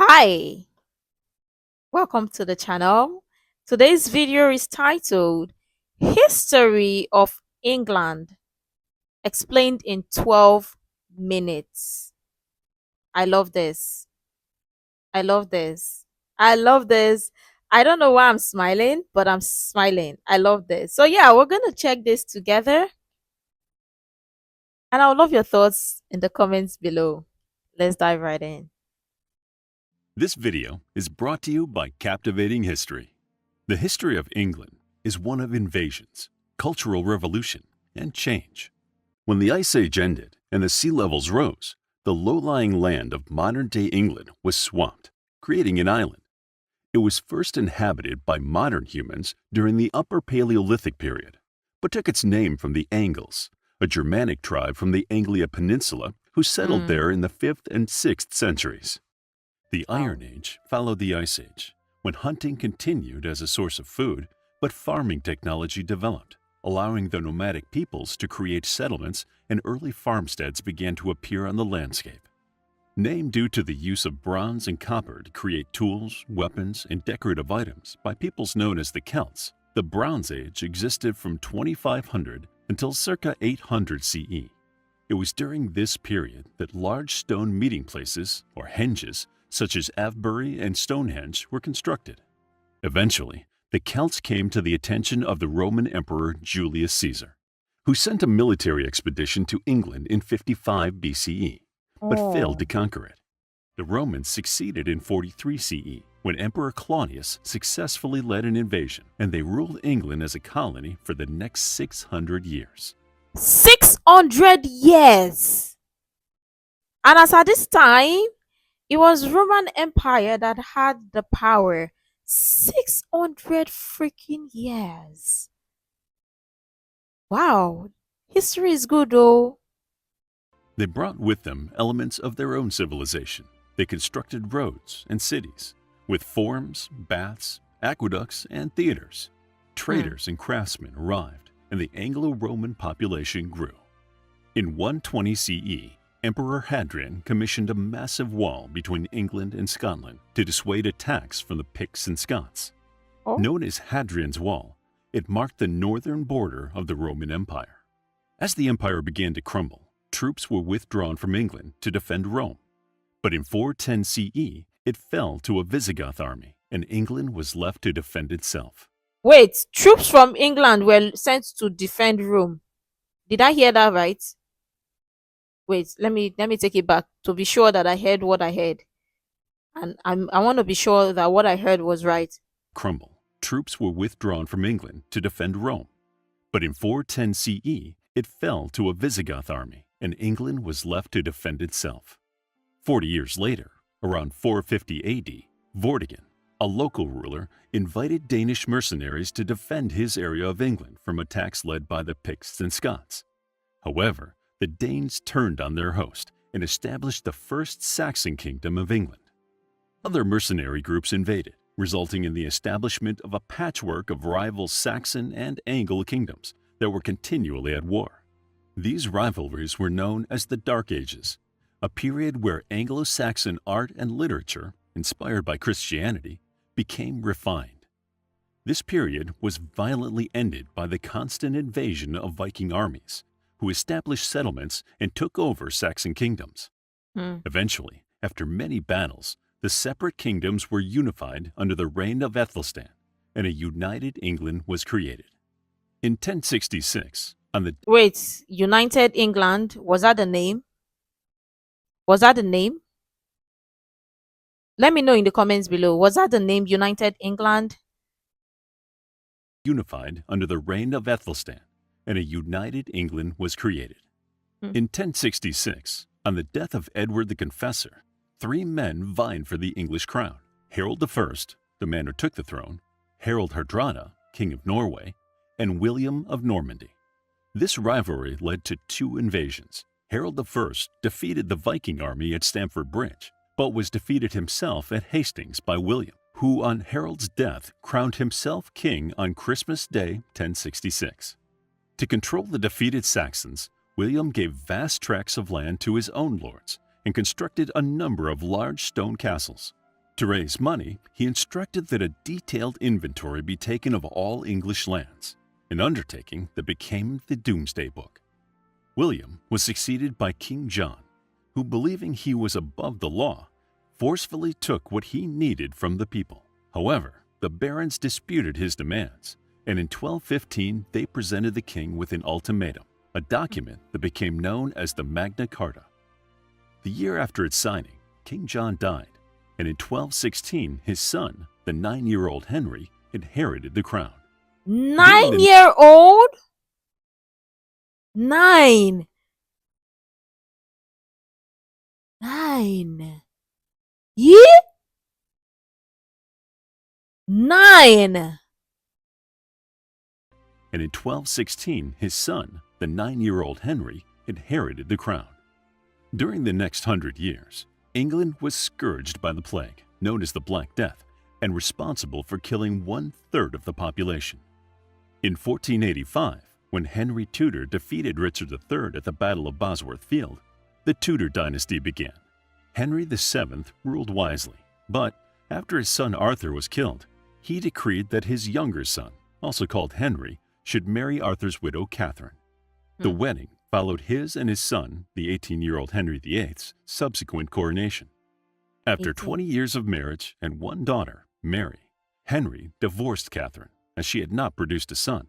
Hi, welcome to the channel. Today's video is titled History of England Explained in 12 Minutes. I love this. I love this. I love this. I don't know why I'm smiling, but I'm smiling. I love this. So, yeah, we're going to check this together. And I would love your thoughts in the comments below. Let's dive right in. This video is brought to you by Captivating History. The history of England is one of invasions, cultural revolution, and change. When the Ice Age ended and the sea levels rose, the low-lying land of modern-day England was swamped, creating an island. It was first inhabited by modern humans during the Upper Paleolithic period, but took its name from the Angles, a Germanic tribe from the Anglia Peninsula who settled there in the 5th and 6th centuries. The Iron Age followed the Ice Age, when hunting continued as a source of food, but farming technology developed, allowing the nomadic peoples to create settlements, and early farmsteads began to appear on the landscape. Named due to the use of bronze and copper to create tools, weapons, and decorative items by peoples known as the Celts, the Bronze Age existed from 2500 until circa 800 CE. It was during this period that large stone meeting places, or henges, such as Avebury and Stonehenge, were constructed. Eventually, the Celts came to the attention of the Roman Emperor Julius Caesar, who sent a military expedition to England in 55 BCE, but failed to conquer it. The Romans succeeded in 43 CE, when Emperor Claudius successfully led an invasion, and they ruled England as a colony for the next 600 years. 600 years! And as at this time, it was Roman Empire that had the power. 600 freaking years. Wow. History is good though. They brought with them elements of their own civilization. They constructed roads and cities, with forums, baths, aqueducts, and theaters. Traders and craftsmen arrived, and the Anglo-Roman population grew. In 120 CE, Emperor Hadrian commissioned a massive wall between England and Scotland to dissuade attacks from the Picts and Scots. Known as Hadrian's Wall, it marked the northern border of the Roman Empire. As the empire began to crumble, troops were withdrawn from England to defend Rome. But in 410 CE, it fell to a Visigoth army, and England was left to defend itself. Wait, troops from England were sent to defend Rome. Did I hear that right? Wait, let me take it back to be sure that I heard what I heard. And I want to be sure that what I heard was right. Crumble. Troops were withdrawn from England to defend Rome. But in 410 CE, it fell to a Visigoth army, and England was left to defend itself. 40 years later, around 450 AD, Vortigern, a local ruler, invited Danish mercenaries to defend his area of England from attacks led by the Picts and Scots. However, the Danes turned on their host and established the first Saxon kingdom of England. Other mercenary groups invaded, resulting in the establishment of a patchwork of rival Saxon and Anglo kingdoms that were continually at war. These rivalries were known as the Dark Ages, a period where Anglo-Saxon art and literature, inspired by Christianity, became refined. This period was violently ended by the constant invasion of Viking armies, who established settlements and took over Saxon kingdoms. Eventually, after many battles, the separate kingdoms were unified under the reign of Aethelstan, and a united England was created. In 1066, on the... Wait, United England, was that the name? Was that the name? Let me know in the comments below. Was that the name, United England? Unified under the reign of Aethelstan, and a united England was created. In 1066, on the death of Edward the Confessor, 3 men vying for the English crown: Harold I, the man who took the throne, Harold Hardrada, king of Norway, and William of Normandy. This rivalry led to 2 invasions. Harold I defeated the Viking army at Stamford Bridge, but was defeated himself at Hastings by William, who on Harold's death crowned himself king on Christmas Day 1066. To control the defeated Saxons, William gave vast tracts of land to his own lords and constructed a number of large stone castles. To raise money, he instructed that a detailed inventory be taken of all English lands, an undertaking that became the Doomsday Book. William was succeeded by King John, who, believing he was above the law, forcefully took what he needed from the people. However, the barons disputed his demands, and in 1215 they presented the king with an ultimatum, a document that became known as the Magna Carta. The year after its signing, King John died, and in 1216 his son, the 9-year-old Henry, inherited the crown. 9-year-old? 9. 9. Yeah? 9. And in 1216 his son, the 9-year-old Henry, inherited the crown. During the next 100 years, England was scourged by the plague, known as the Black Death, and responsible for killing 1/3 of the population. In 1485, when Henry Tudor defeated Richard III at the Battle of Bosworth Field, the Tudor dynasty began. Henry VII ruled wisely, but after his son Arthur was killed, he decreed that his younger son, also called Henry, should marry Arthur's widow Catherine. The wedding followed his and his son, the 18-year-old Henry VIII's, subsequent coronation. After 20 years of marriage and one daughter, Mary, Henry divorced Catherine, as she had not produced a son.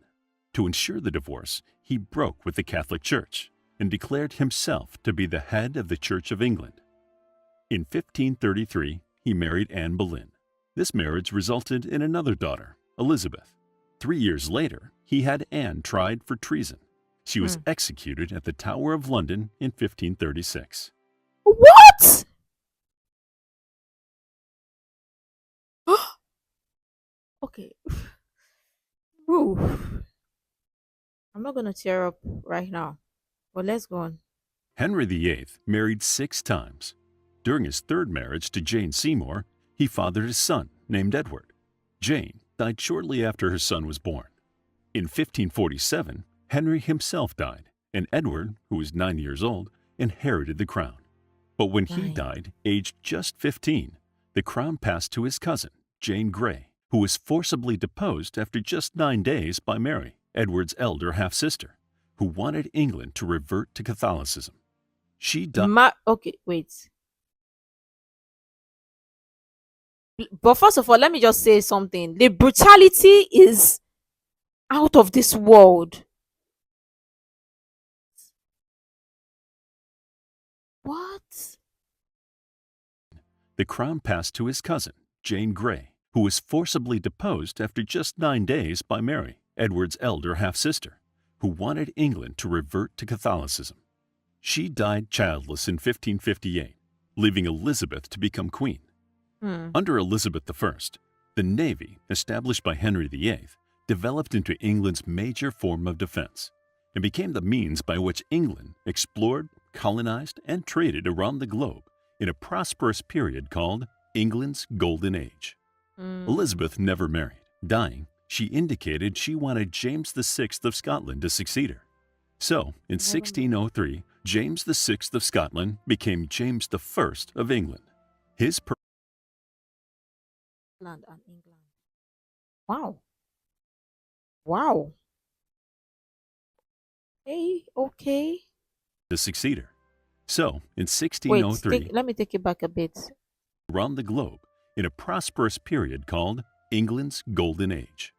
To ensure the divorce, he broke with the Catholic Church and declared himself to be the head of the Church of England. In 1533, he married Anne Boleyn. This marriage resulted in another daughter, Elizabeth. 3 years later, he had Anne tried for treason. She was executed at the Tower of London in 1536. What? Okay. Ooh. I'm not gonna tear up right now, but let's go on. Henry VIII married 6 times. During his third marriage to Jane Seymour, he fathered a son named Edward. Jane died shortly after her son was born. In 1547, Henry himself died, and Edward, who was 9 years old, inherited the crown. But when he died, aged just 15, the crown passed to his cousin, Jane Grey, who was forcibly deposed after just 9 days by Mary, Edward's elder half-sister, who wanted England to revert to Catholicism. She died. Okay, wait. But first of all, let me just say something. The brutality is out of this world. What? The crown passed to his cousin, Jane Grey, who was forcibly deposed after just 9 days by Mary, Edward's elder half-sister, who wanted England to revert to Catholicism. She died childless in 1558, leaving Elizabeth to become queen. Under Elizabeth I, the Navy, established by Henry VIII, developed into England's major form of defense and became the means by which England explored, colonized, and traded around the globe in a prosperous period called England's Golden Age. Elizabeth never married. Dying, she indicated she wanted James VI of Scotland to succeed her. So, in 1603, James VI of Scotland became James I of England. His Scotland and England. Wow. Wow. Hey, okay. to succeed her. So, in Wait, 1603, let me take it back a bit. around the globe in a prosperous period called England's Golden Age.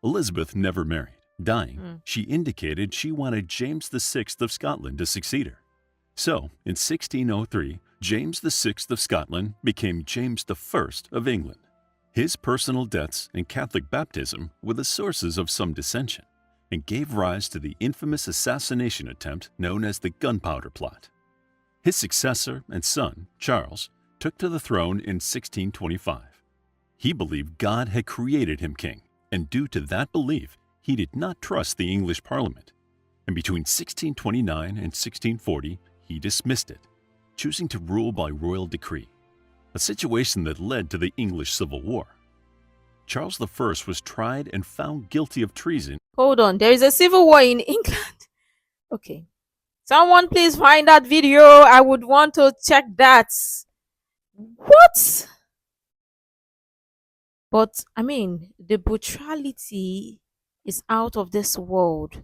Elizabeth never married. Dying, she indicated she wanted James VI of Scotland to succeed her. So, in 1603, James VI of Scotland became James I of England. His personal deaths and Catholic baptism were the sources of some dissension and gave rise to the infamous assassination attempt known as the Gunpowder Plot. His successor and son, Charles, took to the throne in 1625. He believed God had created him king, and due to that belief, he did not trust the English Parliament. And between 1629 and 1640, he dismissed it, choosing to rule by royal decree, a situation that led to the English Civil War. Charles I was tried and found guilty of treason. Hold on, there is a civil war in England. Okay. Someone please find that video. I would want to check that. What? But I mean, the brutality is out of this world.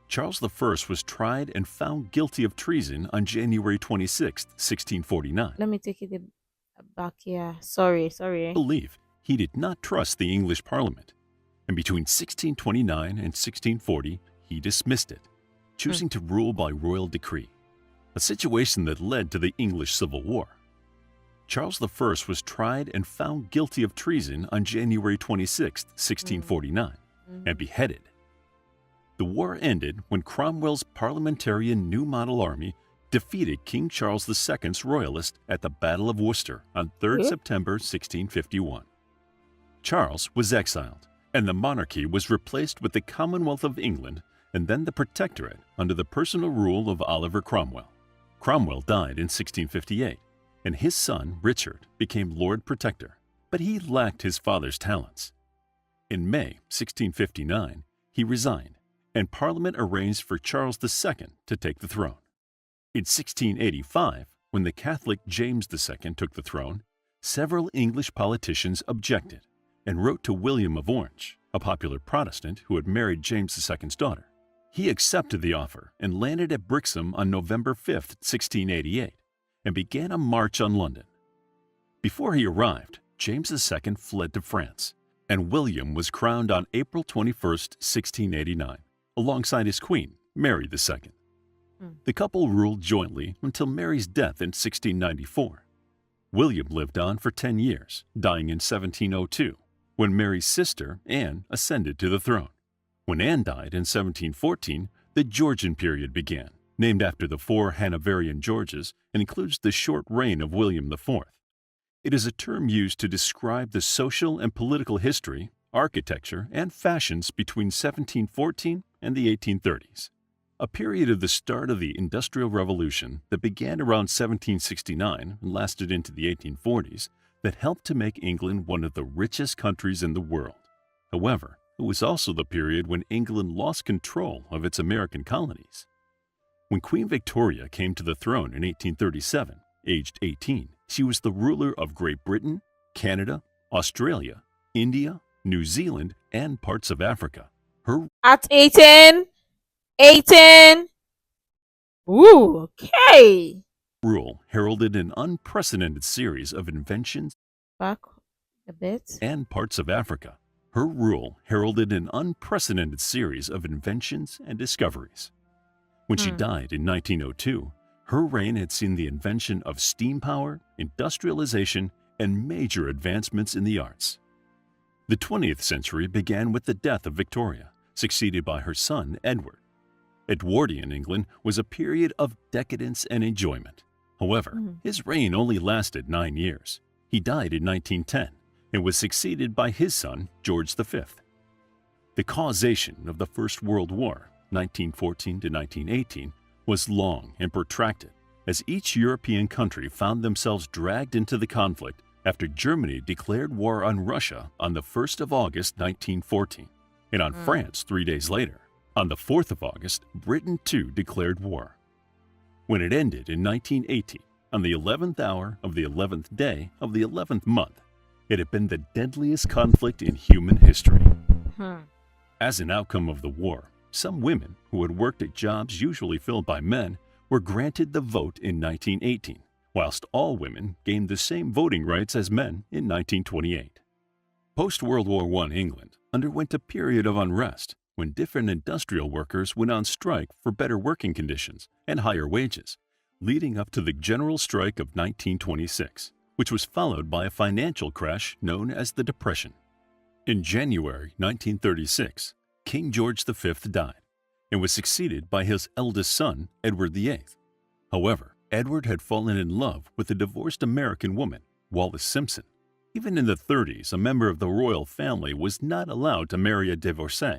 Charles I was tried and found guilty of treason on January 26, 1649. Let me take it back here. Sorry, sorry. Believe he did not trust the English Parliament, and between 1629 and 1640 he dismissed it, Hmm. choosing to rule by royal decree, a situation that led to the English Civil War. Charles I was tried and found guilty of treason on January 26, Mm. 1649, Mhm. and beheaded. The war ended when Cromwell's parliamentarian New Model Army defeated King Charles II's royalists at the Battle of Worcester on 3rd Okay. September 1651. Charles was exiled, and the monarchy was replaced with the Commonwealth of England and then the Protectorate under the personal rule of Oliver Cromwell. Cromwell died in 1658, and his son, Richard, became Lord Protector, but he lacked his father's talents. In May 1659, he resigned, and Parliament arranged for Charles II to take the throne. In 1685, when the Catholic James II took the throne, several English politicians objected and wrote to William of Orange, a popular Protestant who had married James II's daughter. He accepted the offer and landed at Brixham on November 5, 1688, and began a march on London. Before he arrived, James II fled to France, and William was crowned on April 21, 1689, alongside his queen, Mary II. Hmm. The couple ruled jointly until Mary's death in 1694. William lived on for 10 years, dying in 1702, when Mary's sister, Anne, ascended to the throne. When Anne died in 1714, the Georgian period began, named after the 4 Hanoverian Georges, and includes the short reign of William IV. It is a term used to describe the social and political history, architecture, and fashions between 1714 and the 1830s. A period of the start of the Industrial Revolution that began around 1769 and lasted into the 1840s that helped to make England one of the richest countries in the world. However, it was also the period when England lost control of its American colonies. When Queen Victoria came to the throne in 1837, aged 18, she was the ruler of Great Britain, Canada, Australia, India, New Zealand, and parts of Africa. Her At 18. 18. Ooh, okay. rule heralded an unprecedented series of inventions Back a bit. and parts of Africa. Her rule heralded an unprecedented series of inventions and discoveries. When she Hmm. died in 1902, her reign had seen the invention of steam power, industrialization, and major advancements in the arts. The 20th century began with the death of Victoria, succeeded by her son Edward. Edwardian England was a period of decadence and enjoyment. However, Hmm. his reign only lasted 9 years. He died in 1910 and was succeeded by his son, George V. The causation of the First World War, 1914 to 1918, was long and protracted, as each European country found themselves dragged into the conflict after Germany declared war on Russia on the 1st of August 1914, and on France 3 days later. On the 4th of August, Britain too declared war. When it ended in 1918, on the 11th hour of the 11th day of the 11th month, it had been the deadliest conflict in human history. Hmm. As an outcome of the war, some women who had worked at jobs usually filled by men were granted the vote in 1918, whilst all women gained the same voting rights as men in 1928. Post-World War I England underwent a period of unrest when different industrial workers went on strike for better working conditions and higher wages, leading up to the General Strike of 1926, which was followed by a financial crash known as the Depression. In January 1936, King George V died and was succeeded by his eldest son, Edward VIII. However, Edward had fallen in love with a divorced American woman, Wallis Simpson. Even in the 30s, a member of the royal family was not allowed to marry a divorcee,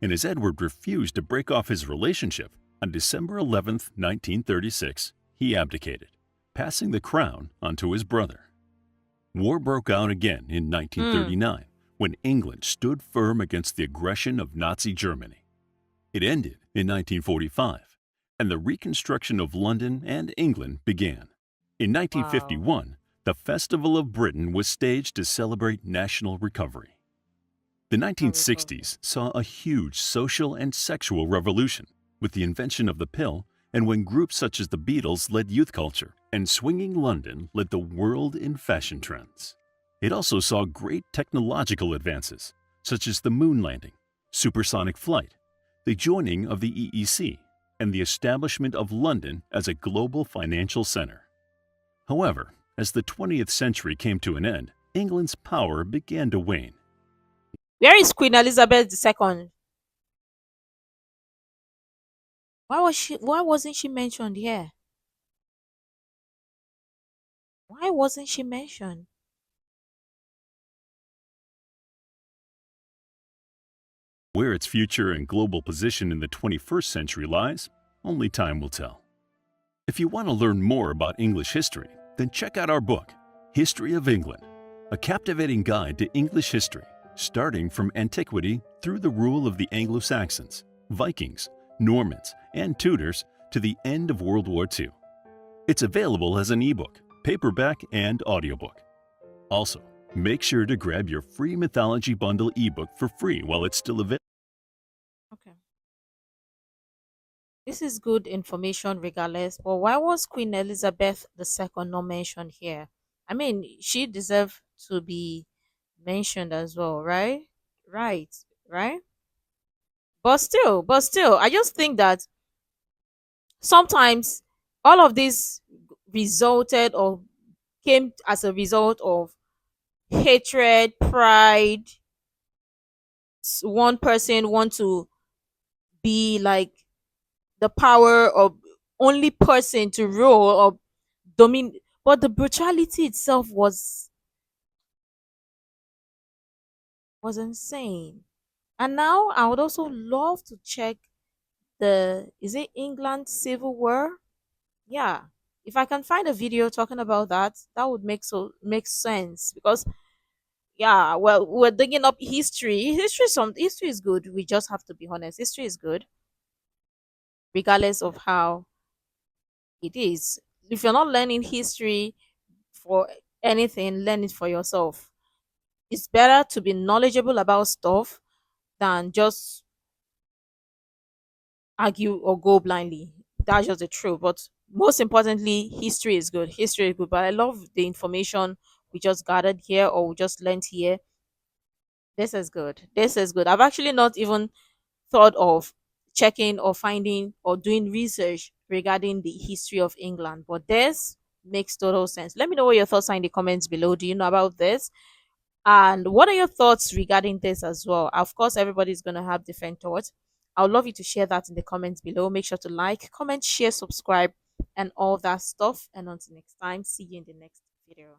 and as Edward refused to break off his relationship, on December 11, 1936, he abdicated, passing the crown onto his brother. War broke out again in 1939 when England stood firm against the aggression of Nazi Germany. It ended in 1945, and the reconstruction of London and England began. In 1951, The Festival of Britain was staged to celebrate national recovery. The National recovery. 1960s saw a huge social and sexual revolution with the invention of the pill and when groups such as the Beatles led youth culture and swinging London led the world in fashion trends. It also saw great technological advances such as the moon landing, supersonic flight, the joining of the EEC, and the establishment of London as a global financial center. However, as the 20th century came to an end, England's power began to wane. Where is Queen Elizabeth II? Why wasn't she mentioned here? Why wasn't she mentioned? Where its future and global position in the 21st century lies, only time will tell. If you want to learn more about English history, then check out our book, History of England, a captivating guide to English history, starting from antiquity through the rule of the Anglo-Saxons, Vikings, Normans, and Tudors to the end of World War II. It's available as an ebook, paperback, and audiobook. Also, make sure to grab your free Mythology Bundle ebook for free while it's still available. Okay. This is good information regardless, but why was Queen Elizabeth II not mentioned here? I mean, she deserved to be mentioned as well, right? Right, right? But still, I just think that sometimes all of this resulted or came as a result of hatred, pride. One person want to be like the power of only person to rule or domin, but the brutality itself was insane. And now I would also love to check the, is it England Civil War? Yeah. If I can find a video talking about that, that would make sense because yeah, well, we're digging up history. History is good. We just have to be honest. History is good regardless of how it is. If you're not learning history for anything, learn it for yourself. It's better to be knowledgeable about stuff than just argue or go blindly. That's just the truth. But most importantly, history is good. History is good. But I love the information we just gathered here or we just learned here. This is good. This is good. I've actually not even thought of checking or finding or doing research regarding the history of England. But this makes total sense. Let me know what your thoughts are in the comments below. Do you know about this? And what are your thoughts regarding this as well? Of course, everybody's going to have different thoughts. I would love you to share that in the comments below. Make sure to like, comment, share, subscribe, and all that stuff. And until next time, see you in the next video.